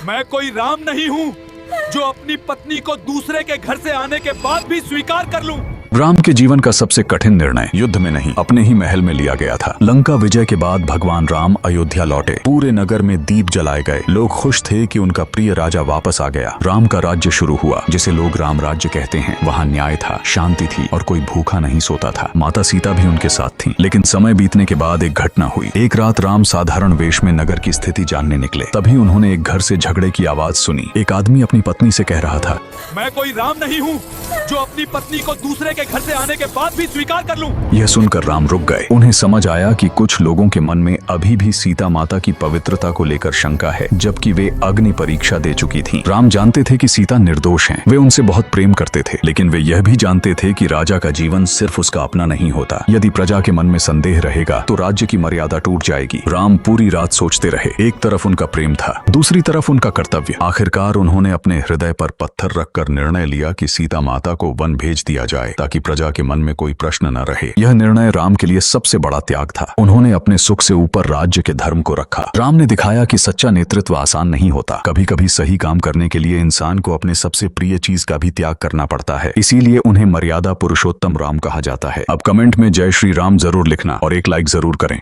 मैं कोई राम नहीं हूँ जो अपनी पत्नी को दूसरे के घर से आने के बाद भी स्वीकार कर लूं। राम के जीवन का सबसे कठिन निर्णय युद्ध में नहीं, अपने ही महल में लिया गया था। लंका विजय के बाद भगवान राम अयोध्या लौटे। पूरे नगर में दीप जलाए गए। लोग खुश थे कि उनका प्रिय राजा वापस आ गया। राम का राज्य शुरू हुआ, जिसे लोग राम राज्य कहते हैं। वहाँ न्याय था, शांति थी और कोई भूखा नहीं सोता था। माता सीता भी उनके साथ थी। लेकिन समय बीतने के बाद एक घटना हुई। एक रात राम साधारण वेश में नगर की स्थिति जानने निकले। तभी उन्होंने एक घर से झगड़े की आवाज सुनी। एक आदमी अपनी पत्नी से कह रहा था, मैं कोई राम नहीं हूँ जो अपनी पत्नी को दूसरे के घर से आने के बाद भी स्वीकार कर लूं। यह सुनकर राम रुक गए। उन्हें समझ आया कि कुछ लोगों के मन में अभी भी सीता माता की पवित्रता को लेकर शंका है, जबकि वे अग्नि परीक्षा दे चुकी थीं। राम जानते थे कि सीता निर्दोष हैं। वे उनसे बहुत प्रेम करते थे, लेकिन वे यह भी जानते थे कि राजा का जीवन सिर्फ उसका अपना नहीं होता। यदि प्रजा के मन में संदेह रहेगा तो राज्य की मर्यादा टूट जाएगी। राम पूरी रात सोचते रहे। एक तरफ उनका प्रेम था, दूसरी तरफ उनका कर्तव्य। आखिरकार उन्होंने अपने हृदय पर पत्थर रखकर निर्णय लिया कि सीता माता को वन भेज दिया जाए, ताकि प्रजा के मन में कोई प्रश्न न रहे। यह निर्णय राम के लिए सबसे बड़ा त्याग था। उन्होंने अपने सुख से ऊपर राज्य के धर्म को रखा। राम ने दिखाया कि सच्चा नेतृत्व आसान नहीं होता। कभी कभी सही काम करने के लिए इंसान को अपने सबसे प्रिय चीज का भी त्याग करना पड़ता है। इसीलिए उन्हें मर्यादा पुरुषोत्तम राम कहा जाता है। अब कमेंट में जय श्री राम जरूर लिखना और एक लाइक जरूर करें।